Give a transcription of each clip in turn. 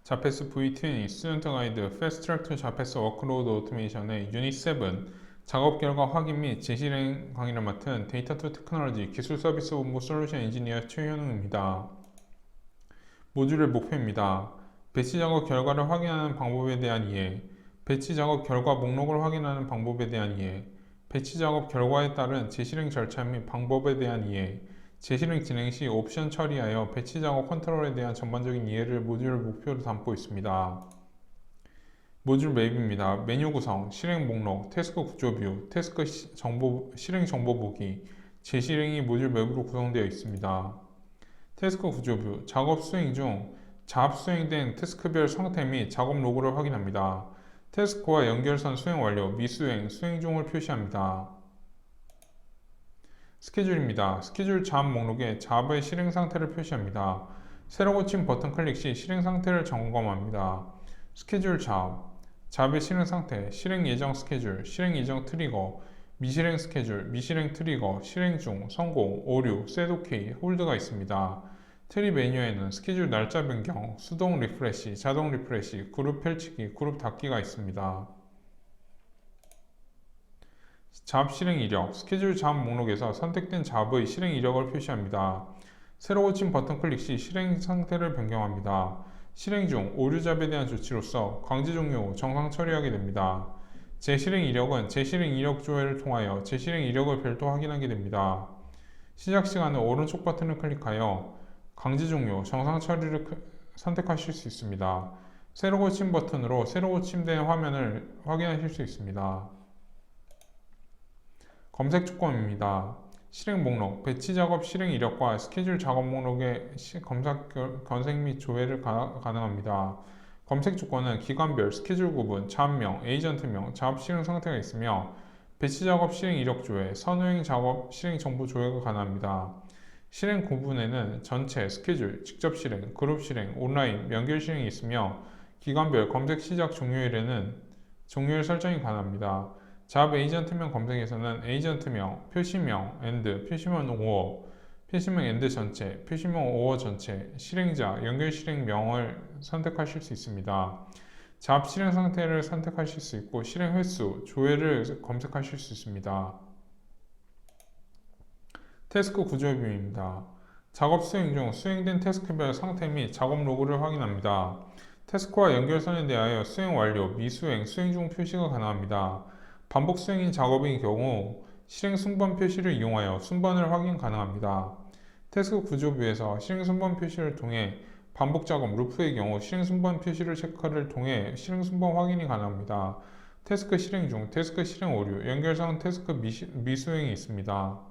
자페스 V20 스튜던트 가이드 패스트 트랙 투 자페스 워크로드 오토메이션의 유닛 7 작업 결과 확인 및 재실행 강의를 맡은 데이터 투 테크놀로지 기술 서비스 본부 솔루션 엔지니어 최현웅입니다. 모듈의 목표입니다. 배치 작업 결과를 확인하는 방법에 대한 이해, 배치 작업 결과 목록을 확인하는 방법에 대한 이해, 배치 작업 결과에 따른 재실행 절차 및 방법에 대한 이해, 재실행 진행 시 옵션 처리하여 배치 작업 컨트롤에 대한 전반적인 이해를 모듈 목표로 담고 있습니다. 모듈 맵입니다. 메뉴 구성, 실행 목록, 태스크 구조 뷰, 태스크 실행 정보 보기, 재실행이 모듈 맵으로 구성되어 있습니다. 태스크 구조 뷰, 작업 수행 중 잡 수행된 태스크별 상태 및 작업 로그를 확인합니다. 태스크와 연결선 수행 완료, 미수행, 수행 중을 표시합니다. 스케줄입니다. 스케줄 잡 목록에 잡의 실행 상태를 표시합니다. 새로 고침 버튼 클릭 시 실행 상태를 점검합니다. 스케줄 잡의 실행 상태, 실행 예정 스케줄, 실행 예정 트리거, 미실행 스케줄, 미실행 트리거, 실행 중, 성공, 오류, 셋 OK, 홀드가 있습니다. 트리 메뉴에는 스케줄 날짜 변경, 수동 리프레시, 자동 리프레시, 그룹 펼치기, 그룹 닫기가 있습니다. 잡 실행 이력, 스케줄 잡 목록에서 선택된 잡의 실행 이력을 표시합니다. 새로 고침 버튼 클릭 시 실행 상태를 변경합니다. 실행 중 오류 잡에 대한 조치로서 강제 종료 후 정상 처리하게 됩니다. 재실행 이력은 재실행 이력 조회를 통하여 재실행 이력을 별도 확인하게 됩니다. 시작 시간은 오른쪽 버튼을 클릭하여 강제 종료, 정상 처리를 선택하실 수 있습니다. 새로 고침 버튼으로 새로 고침된 화면을 확인하실 수 있습니다. 검색 조건입니다. 실행 목록, 배치 작업 실행 이력과 스케줄 작업 목록의 검색 및 조회를 가능합니다. 검색 조건은 기관별, 스케줄 구분, 잡명, 에이전트명, 작업 실행 상태가 있으며 배치 작업 실행 이력 조회, 선호행 작업 실행 정보 조회가 가능합니다. 실행 구분에는 전체, 스케줄, 직접 실행, 그룹 실행, 온라인, 연결 실행이 있으며 기관별 검색 시작 종료일에는 종료일 설정이 가능합니다. 잡 에이전트명 검색에서는 에이전트명, 표시명, 엔드, 표시명 5어, 표시명 엔드 전체, 표시명 5어 전체, 실행자, 연결 실행명을 선택하실 수 있습니다. 잡 실행 상태를 선택하실 수 있고 실행 횟수, 조회를 검색하실 수 있습니다. 태스크 구조뷰입니다. 작업 수행 중 수행된 태스크별 상태 및 작업 로그를 확인합니다. 태스크와 연결선에 대하여 수행 완료, 미수행, 수행 중 표시가 가능합니다. 반복 수행인 작업인 경우 실행 순번 표시를 이용하여 순번을 확인 가능합니다. 태스크 구조뷰에서 실행 순번 표시를 통해 반복 작업 루프의 경우 실행 순번 표시를 체크를 통해 실행 순번 확인이 가능합니다. 태스크 실행 중, 태스크 실행 오류, 연결상 태스크 미수행이 있습니다.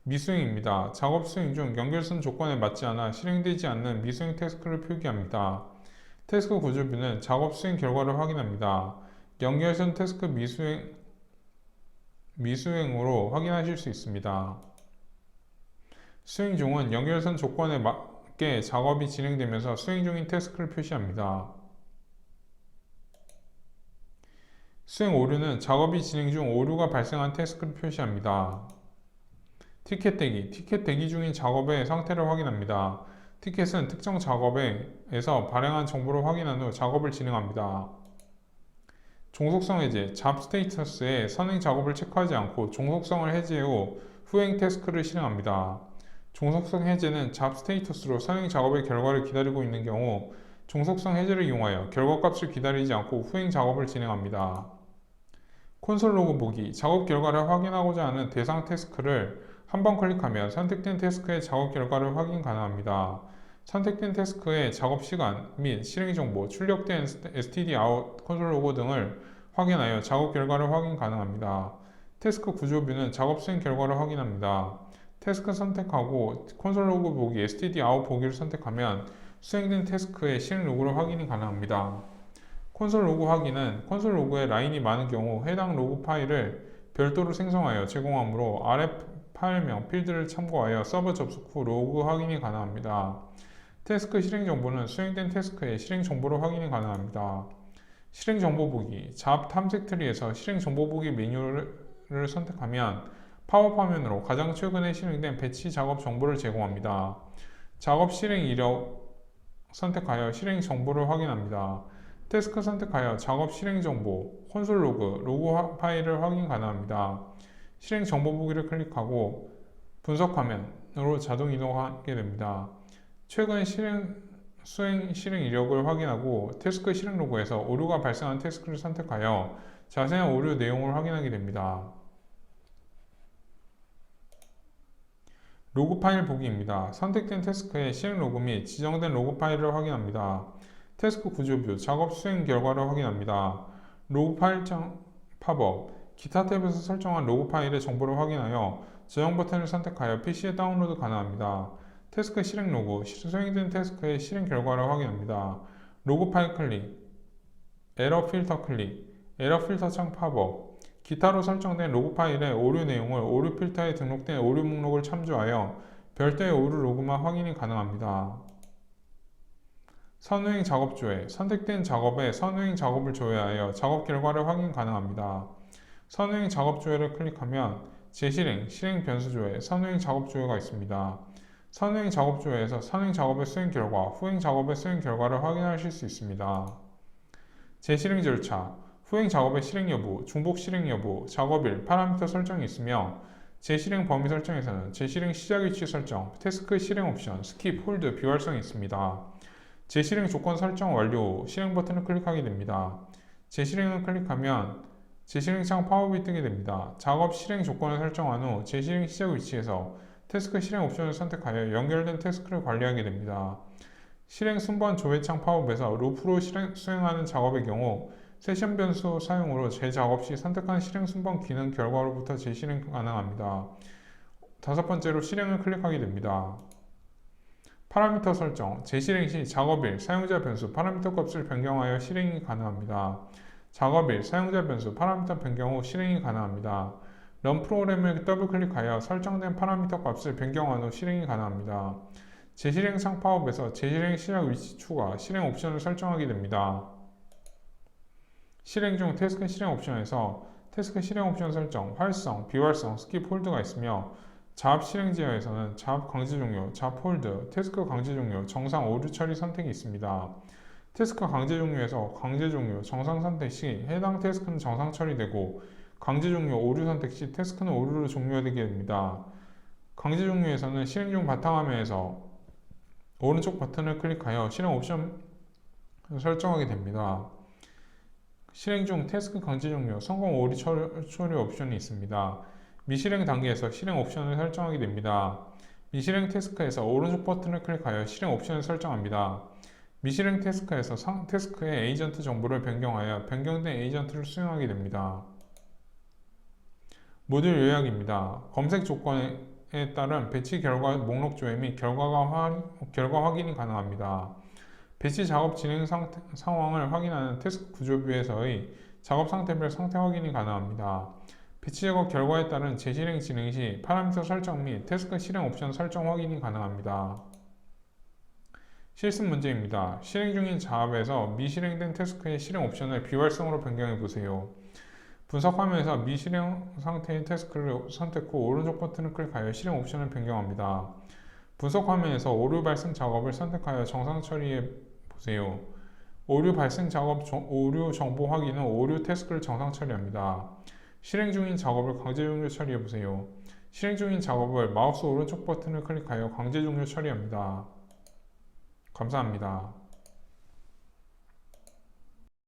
미수행입니다. 작업 수행 중 연결선 조건에 맞지 않아 실행되지 않는 미수행 태스크를 표기합니다. 태스크 구조뷰는 작업 수행 결과를 확인합니다. 연결선 태스크 미수행으로 확인하실 수 있습니다. 수행 중은 연결선 조건에 맞게 작업이 진행되면서 수행 중인 태스크를 표시합니다. 수행 오류는 작업이 진행 중 오류가 발생한 태스크를 표시합니다. 티켓 대기 중인 작업의 상태를 확인합니다. 티켓은 특정 작업에서 발행한 정보를 확인한 후 작업을 진행합니다. 종속성 해제, 잡 스테이터스에 선행 작업을 체크하지 않고 종속성을 해제 후 후행 태스크를 실행합니다. 종속성 해제는 잡 스테이터스로 선행 작업의 결과를 기다리고 있는 경우 종속성 해제를 이용하여 결과값을 기다리지 않고 후행 작업을 진행합니다. 콘솔 로그 보기, 작업 결과를 확인하고자 하는 대상 태스크를 한 번 클릭하면 선택된 태스크의 작업 결과를 확인 가능합니다. 선택된 태스크의 작업 시간 및 실행 정보, 출력된 std-out 콘솔 로그 등을 확인하여 작업 결과를 확인 가능합니다. 태스크 구조뷰는 작업 수행 결과를 확인합니다. 태스크 선택하고 콘솔 로그 보기, std-out 보기를 선택하면 수행된 태스크의 실행 로그를 확인이 가능합니다. 콘솔 로그 확인은 콘솔 로그에 라인이 많은 경우 해당 로그 파일을 별도로 생성하여 제공하므로 RF 파일명, 필드를 참고하여 서버 접속 후 로그 확인이 가능합니다. 태스크 실행 정보는 수행된 태스크의 실행 정보를 확인이 가능합니다. 실행 정보 보기, 잡 탐색 트리에서 실행 정보 보기 메뉴를 선택하면 팝업 화면으로 가장 최근에 실행된 배치 작업 정보를 제공합니다. 작업 실행 이력은 선택하여 실행 정보를 확인합니다. 태스크 선택하여 작업 실행 정보, 콘솔 로그, 로그 파일을 확인 가능합니다. 실행 정보 보기를 클릭하고 분석 화면으로 자동 이동하게 됩니다. 최근 수행 실행 이력을 확인하고 태스크 실행 로그에서 오류가 발생한 태스크를 선택하여 자세한 오류 내용을 확인하게 됩니다. 로그 파일 보기입니다. 선택된 태스크의 실행 로그 및 지정된 로그 파일을 확인합니다. 태스크 구조뷰, 작업 수행 결과를 확인합니다. 로그 파일창 팝업, 기타 탭에서 설정한 로그 파일의 정보를 확인하여 저장 버튼을 선택하여 PC에 다운로드 가능합니다. 태스크 실행 로그, 수행된 태스크의 실행 결과를 확인합니다. 로그 파일 클릭, 에러 필터 클릭, 에러 필터 창 팝업, 기타로 설정된 로그 파일의 오류 내용을 오류 필터에 등록된 오류 목록을 참조하여 별도의 오류 로그만 확인이 가능합니다. 선후행 작업 조회, 선택된 작업에 선후행 작업을 조회하여 작업 결과를 확인 가능합니다. 선후행 작업 조회를 클릭하면 재실행, 실행 변수 조회, 선후행 작업 조회가 있습니다. 선후행 작업 조회에서 선행 작업의 수행 결과, 후행 작업의 수행 결과를 확인하실 수 있습니다. 재실행 절차, 후행 작업의 실행 여부, 중복 실행 여부, 작업일, 파라미터 설정이 있으며 재실행 범위 설정에서는 재실행 시작 위치 설정, 태스크 실행 옵션, 스킵, 홀드, 비활성이 있습니다. 재실행 조건 설정 완료 후 실행 버튼을 클릭하게 됩니다. 재실행을 클릭하면 재실행 창 팝업이 뜨게 됩니다. 작업 실행 조건을 설정한 후 재실행 시작 위치에서 태스크 실행 옵션을 선택하여 연결된 태스크를 관리하게 됩니다. 실행 순번 조회 창 팝업에서 루프로 수행하는 작업의 경우 세션 변수 사용으로 재작업 시 선택한 실행 순번 기능 결과로부터 재실행 가능합니다. 다섯 번째로 실행을 클릭하게 됩니다. 파라미터 설정, 재실행 시 작업일, 사용자 변수, 파라미터 값을 변경하여 실행이 가능합니다. 작업일, 사용자 변수, 파라미터 변경 후 실행이 가능합니다. 런 프로그램을 더블 클릭하여 설정된 파라미터 값을 변경한 후 실행이 가능합니다. 재실행 창 팝업에서 재실행 시작 위치 추가, 실행 옵션을 설정하게 됩니다. 실행 중 태스크 실행 옵션에서 태스크 실행 옵션 설정, 활성, 비활성, 스킵 홀드가 있으며 자업 실행 제어에서는 자업 강제 종료, 자업 홀드, 태스크 강제 종료, 정상 오류 처리 선택이 있습니다. 태스크 강제 종료에서 강제 종료, 정상 선택 시 해당 태스크는 정상 처리되고 강제 종료, 오류 선택 시 태스크는 오류로 종료되게 됩니다. 강제 종료에서는 실행 중 바탕화면에서 오른쪽 버튼을 클릭하여 실행 옵션 설정하게 됩니다. 실행 중 태스크 강제 종료, 성공 오류 처리 옵션이 있습니다. 미실행 단계에서 실행 옵션을 설정하게 됩니다. 미실행 태스크에서 오른쪽 버튼을 클릭하여 실행 옵션을 설정합니다. 미실행 태스크에서 태스크의 에이전트 정보를 변경하여 변경된 에이전트를 수행하게 됩니다. 모듈 요약입니다. 검색 조건에 따른 배치 결과 목록 조회 및 결과 확인이 가능합니다. 배치 작업 진행 상황을 확인하는 태스크 구조뷰에서의 작업 상태별 상태 확인이 가능합니다. 배치 작업 결과에 따른 재실행 진행 시 파라미터 설정 및 태스크 실행 옵션 설정 확인이 가능합니다. 실습 문제입니다. 실행 중인 작업에서 미실행된 태스크의 실행 옵션을 비활성으로 변경해 보세요. 분석 화면에서 미실행 상태의 태스크를 선택 후 오른쪽 버튼을 클릭하여 실행 옵션을 변경합니다. 분석 화면에서 오류 발생 작업을 선택하여 정상 처리해 보세요. 오류 발생 작업 오류 정보 확인 후 오류 태스크를 정상 처리합니다. 실행 중인 작업을 강제 종료 처리해 보세요. 실행 중인 작업을 마우스 오른쪽 버튼을 클릭하여 강제 종료 처리합니다. 감사합니다.